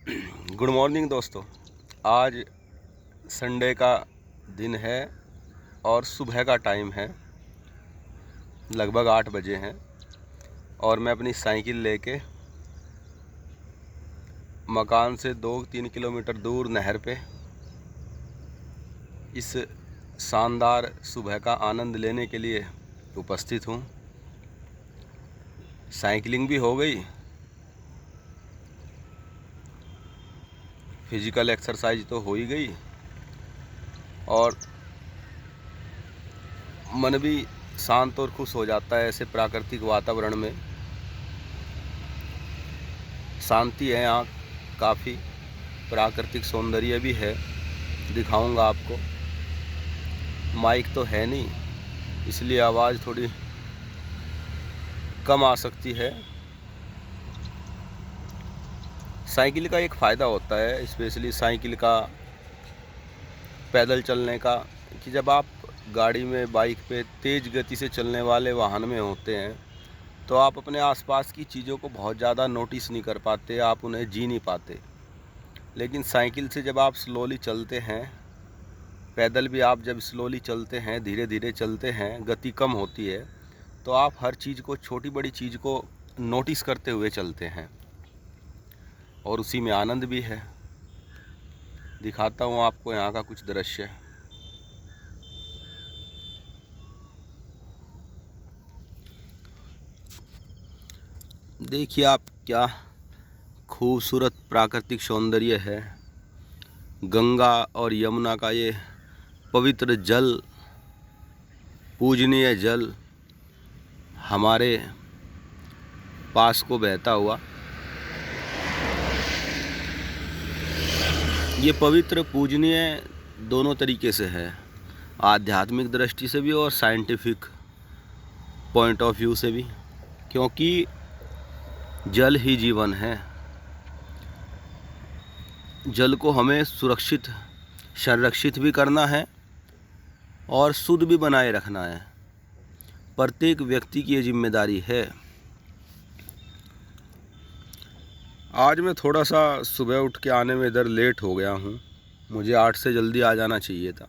Good morning दोस्तों। आज Sunday का दिन है और सुबह का टाइम है, लगभग 8 बजे हैं और मैं अपनी साइकिल लेके मकान से 2-3 किलोमीटर दूर नहर पे इस शानदार सुबह का आनंद लेने के लिए उपस्थित हूँ। साइकिलिंग भी हो गई, फिजिकल एक्सरसाइज तो हो ही गई और मन भी शांत और खुश हो जाता है। ऐसे प्राकृतिक वातावरण में शांति है, यहाँ काफ़ी प्राकृतिक सौंदर्य भी है, दिखाऊंगा आपको। माइक तो है नहीं, इसलिए आवाज़ थोड़ी कम आ सकती है। साइकिल का एक फ़ायदा होता है, स्पेशली साइकिल का, पैदल चलने का, कि जब आप गाड़ी में, बाइक पे तेज़ गति से चलने वाले वाहन में होते हैं तो आप अपने आसपास की चीज़ों को बहुत ज़्यादा नोटिस नहीं कर पाते, आप उन्हें जी नहीं पाते। लेकिन साइकिल से जब आप स्लोली चलते हैं, पैदल भी आप जब स्लोली चलते हैं, धीरे धीरे चलते हैं, गति कम होती है, तो आप हर चीज़ को, छोटी बड़ी चीज़ को नोटिस करते हुए चलते हैं और उसी में आनंद भी है। दिखाता हूँ आपको यहाँ का कुछ दृश्य। देखिए आप, क्या खूबसूरत प्राकृतिक सौंदर्य है। गंगा और यमुना का ये पवित्र जल, पूजनीय जल हमारे पास को बहता हुआ, ये पवित्र पूजनीय दोनों तरीके से है, आध्यात्मिक दृष्टि से भी और साइंटिफिक पॉइंट ऑफ व्यू से भी, क्योंकि जल ही जीवन है। जल को हमें सुरक्षित, संरक्षित भी करना है और शुद्ध भी बनाए रखना है। प्रत्येक व्यक्ति की ये जिम्मेदारी है। आज मैं थोड़ा सा सुबह उठ के आने में इधर लेट हो गया हूँ, मुझे 8 से जल्दी आ जाना चाहिए था।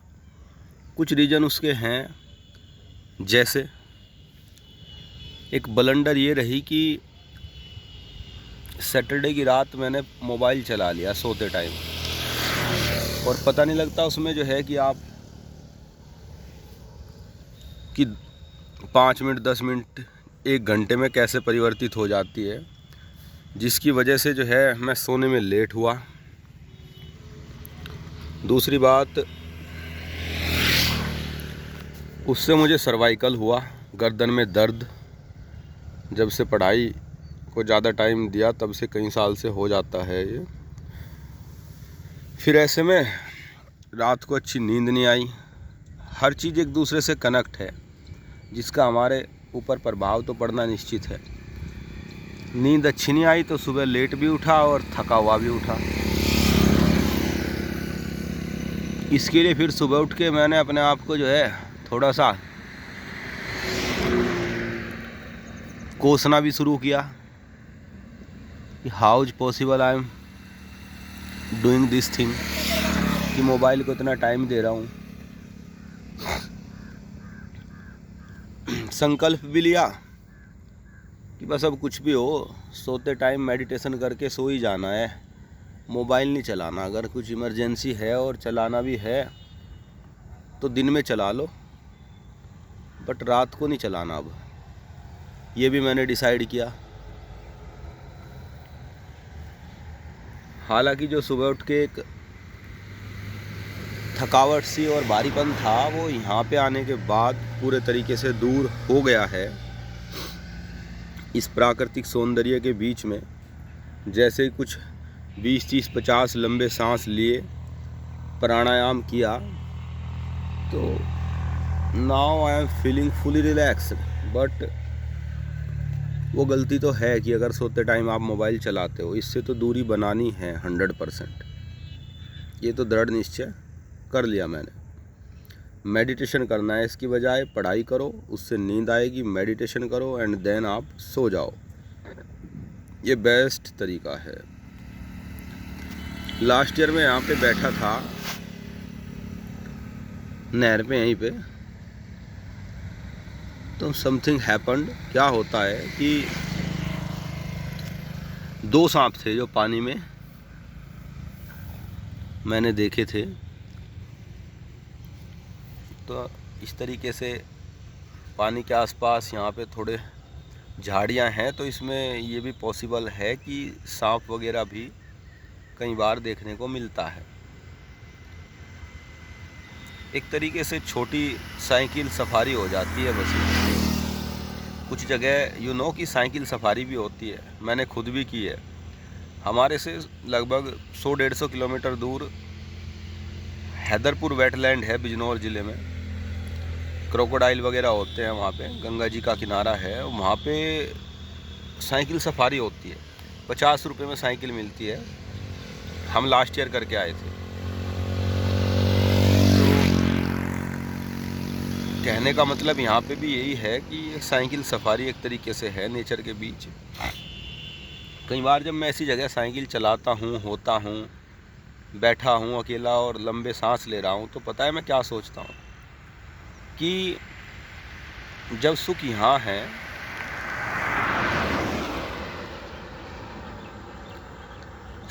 कुछ रीज़न उसके हैं, जैसे एक ब्लंडर ये रही कि सैटरडे की रात मैंने मोबाइल चला लिया सोते टाइम, और पता नहीं लगता उसमें जो है कि आप कि 5 मिनट, 10 मिनट, 1 घंटे में कैसे परिवर्तित हो जाती है, जिसकी वजह से जो है मैं सोने में लेट हुआ। दूसरी बात, उससे मुझे सर्वाइकल हुआ, गर्दन में दर्द। जब से पढ़ाई को ज़्यादा टाइम दिया तब से, कई साल से हो जाता है ये। फिर ऐसे में रात को अच्छी नींद नहीं आई। हर चीज़ एक दूसरे से कनेक्ट है, जिसका हमारे ऊपर प्रभाव तो पड़ना निश्चित है। नींद अच्छी नहीं आई तो सुबह लेट भी उठा और थका हुआ भी उठा। इसके लिए फिर सुबह उठ के मैंने अपने आप को जो है थोड़ा सा कोसना भी शुरू किया कि how is possible I am doing this thing, कि मोबाइल को इतना टाइम दे रहा हूँ। संकल्प भी लिया कि बस अब कुछ भी हो, सोते टाइम मेडिटेशन करके सो ही जाना है, मोबाइल नहीं चलाना। अगर कुछ इमरजेंसी है और चलाना भी है तो दिन में चला लो, बट रात को नहीं चलाना। अब ये भी मैंने डिसाइड किया। हालांकि जो सुबह उठ के एक थकावट सी और भारीपन था, वो यहाँ पे आने के बाद पूरे तरीके से दूर हो गया है। इस प्राकृतिक सौंदर्य के बीच में जैसे ही कुछ 20, 30, 50 लंबे सांस लिए, प्राणायाम किया, तो now I am feeling fully relaxed. But वो गलती तो है कि अगर सोते टाइम आप मोबाइल चलाते हो, इससे तो दूरी बनानी है 100%। ये तो दृढ़ निश्चय कर लिया मैंने। मेडिटेशन करना है, इसकी बजाय पढ़ाई करो, उससे नींद आएगी। मेडिटेशन करो एंड देन आप सो जाओ, ये बेस्ट तरीका है। लास्ट ईयर में यहाँ पे बैठा था नहर पे यहीं पे, तो समथिंग हैपन्ड। क्या होता है कि 2 सांप थे जो पानी में मैंने देखे थे। तो इस तरीके से पानी के आसपास यहाँ पे थोड़े झाड़ियाँ हैं, तो इसमें ये भी पॉसिबल है कि सांप वगैरह भी कई बार देखने को मिलता है। एक तरीके से छोटी साइकिल सफारी हो जाती है बस। कुछ जगह कि साइकिल सफारी भी होती है, मैंने खुद भी की है। हमारे से लगभग 100-150 किलोमीटर दूर हैदरपुर वेटलैंड है बिजनौर ज़िले में। क्रोकोडाइल वगैरह होते हैं वहाँ पे, गंगा जी का किनारा है, वहाँ पे साइकिल सफारी होती है। 50 रुपये में साइकिल मिलती है। हम लास्ट ईयर करके आए थे। तो कहने का मतलब यहाँ पे भी यही है कि एक साइकिल सफारी एक तरीके से है नेचर के बीच। कई बार जब मैं ऐसी जगह साइकिल चलाता हूँ, होता हूँ, बैठा हूँ अकेला और लंबे सांस ले रहा हूँ, तो पता है मैं क्या सोचता हूँ कि जब सुख यहाँ है,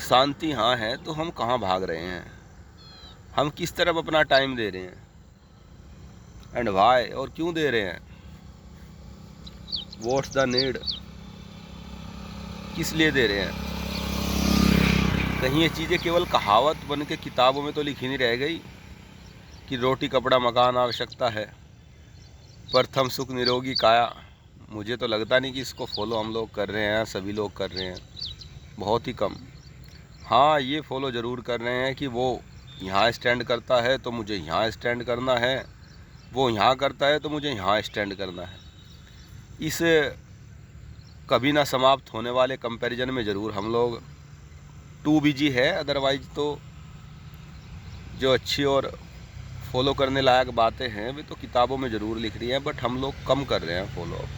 शांति यहाँ है, तो हम कहाँ भाग रहे हैं, हम किस तरफ अपना टाइम दे रहे हैं, एंड वाई, और क्यों दे रहे हैं, व्हाट्स द नीड, किस लिए दे रहे हैं। कहीं ये चीज़ें केवल कहावत बन के किताबों में तो लिखी नहीं रह गई कि रोटी कपड़ा मकान आवश्यकता है, प्रथम सुख निरोगी काया। मुझे तो लगता नहीं कि इसको फॉलो हम लोग कर रहे हैं, सभी लोग कर रहे हैं, बहुत ही कम। हाँ, ये फॉलो ज़रूर कर रहे हैं कि वो यहाँ स्टैंड करता है तो मुझे यहाँ स्टैंड करना है, वो यहाँ करता है तो मुझे यहाँ स्टैंड करना है। इस कभी ना समाप्त होने वाले कंपैरिजन में ज़रूर हम लोग टू बिजी है। अदरवाइज तो जो अच्छी और फॉलो करने लायक बातें हैं वे तो किताबों में ज़रूर लिख रही हैं, बट हम लोग कम कर रहे हैं फॉलो।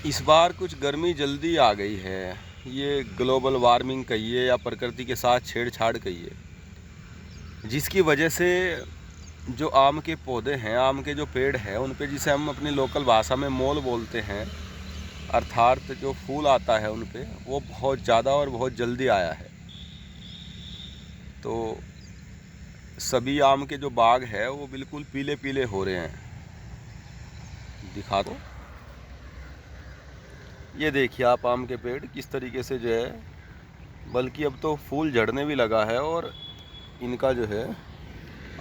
इस बार कुछ गर्मी जल्दी आ गई है। ये ग्लोबल वार्मिंग कहिए या प्रकृति के साथ छेड़छाड़ कहिए, जिसकी वजह से जो आम के पौधे हैं, आम के जो पेड़ हैं, उन पे जिसे हम अपनी लोकल भाषा में मोल बोलते हैं, अर्थात जो फूल आता है उन पे, वो बहुत ज़्यादा और बहुत जल्दी आया है। तो सभी आम के जो बाग है वो बिल्कुल पीले पीले हो रहे हैं। दिखा दो, ये देखिए आप आम के पेड़ किस तरीके से जो है, बल्कि अब तो फूल झड़ने भी लगा है और इनका जो है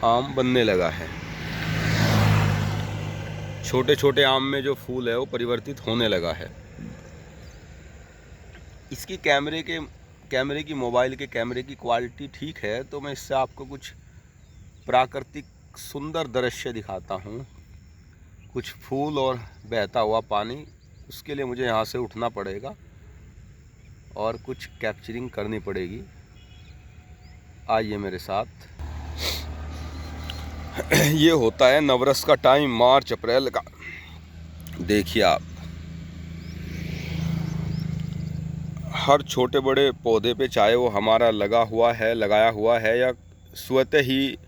आम बनने लगा है। छोटे छोटे आम में जो फूल है वो परिवर्तित होने लगा है। इसकी कैमरे की मोबाइल के कैमरे की क्वालिटी ठीक है, तो मैं इससे आपको कुछ प्राकृतिक सुंदर दृश्य दिखाता हूँ। कुछ फूल और बहता हुआ पानी, उसके लिए मुझे यहाँ से उठना पड़ेगा और कुछ कैप्चरिंग करनी पड़ेगी। आइए मेरे साथ। ये होता है नवरस का टाइम, मार्च अप्रैल का। देखिए आप, हर छोटे बड़े पौधे पे, चाहे वो हमारा लगाया हुआ है या स्वतः ही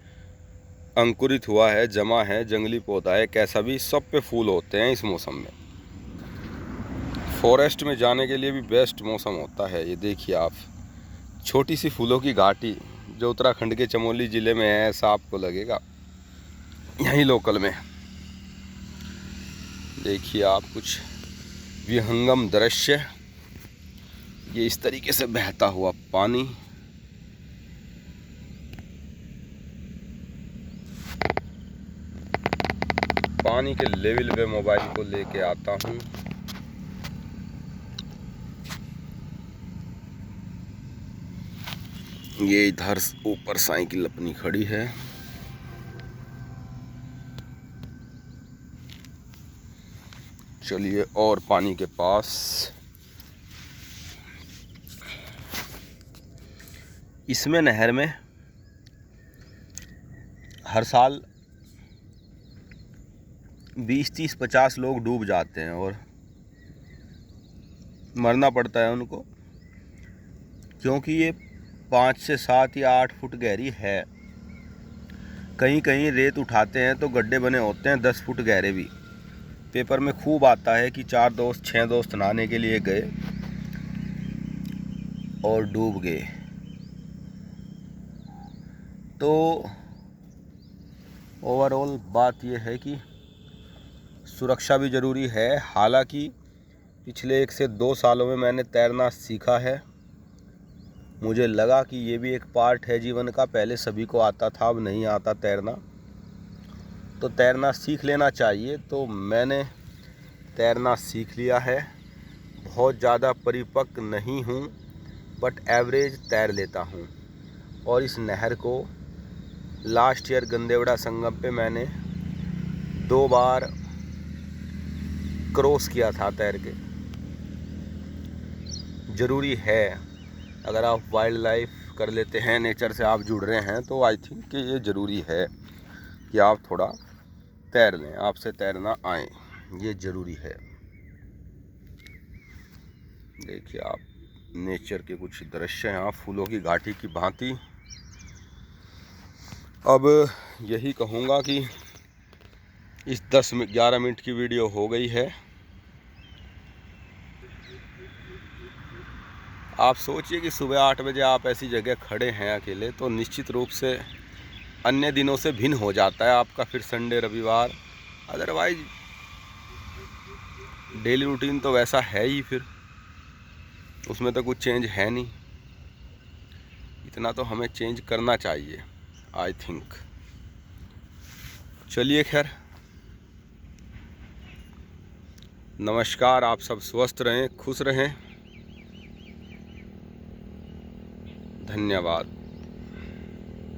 अंकुरित हुआ है, जमा है, जंगली पौधा है, कैसा भी, सब पे फूल होते हैं इस मौसम में। फॉरेस्ट में जाने के लिए भी बेस्ट मौसम होता है। ये देखिए आप, छोटी सी फूलों की घाटी जो उत्तराखंड के चमोली ज़िले में है, ऐसा आपको लगेगा यहीं लोकल में। देखिए आप, कुछ विहंगम दृश्य, ये इस तरीके से बहता हुआ पानी, पानी के लेवल पे मोबाइल को लेके आता हूँ। ये इधर ऊपर साइकिल अपनी खड़ी है। चलिए और पानी के पास। इसमें नहर में हर साल 20, 30, 50 लोग डूब जाते हैं और मरना पड़ता है उनको, क्योंकि ये 5 से 7 या 8 फुट गहरी है। कहीं कहीं रेत उठाते हैं तो गड्ढे बने होते हैं 10 फुट गहरे भी। पेपर में खूब आता है कि 4 दोस्त 6 दोस्त नहाने के लिए गए और डूब गए। तो ओवरऑल बात यह है कि सुरक्षा भी ज़रूरी है। हालांकि पिछले 1 से 2 सालों में मैंने तैरना सीखा है। मुझे लगा कि ये भी एक पार्ट है जीवन का। पहले सभी को आता था, अब नहीं आता तैरना, तो तैरना सीख लेना चाहिए। तो मैंने तैरना सीख लिया है। बहुत ज़्यादा परिपक्व नहीं हूँ, बट एवरेज तैर लेता हूँ। और इस नहर को लास्ट ईयर गंदेवड़ा संगम पे मैंने 2 बार क्रॉस किया था तैर के। ज़रूरी है, अगर आप वाइल्ड लाइफ कर लेते हैं, नेचर से आप जुड़ रहे हैं, तो आई थिंक कि ये ज़रूरी है कि आप थोड़ा तैर लें, आपसे तैरना आए, ये ज़रूरी है। देखिए आप नेचर के कुछ दृश्य यहाँ फूलों की घाटी की भांति। अब यही कहूँगा कि इस 10-11 मिनट की वीडियो हो गई है। आप सोचिए कि सुबह 8 बजे आप ऐसी जगह खड़े हैं अकेले, तो निश्चित रूप से अन्य दिनों से भिन्न हो जाता है आपका फिर संडे रविवार। अदरवाइज डेली रूटीन तो वैसा है ही, फिर उसमें तो कुछ चेंज है नहीं। इतना तो हमें चेंज करना चाहिए आई थिंक। चलिए खैर, नमस्कार। आप सब स्वस्थ रहें, खुश रहें। धन्यवाद।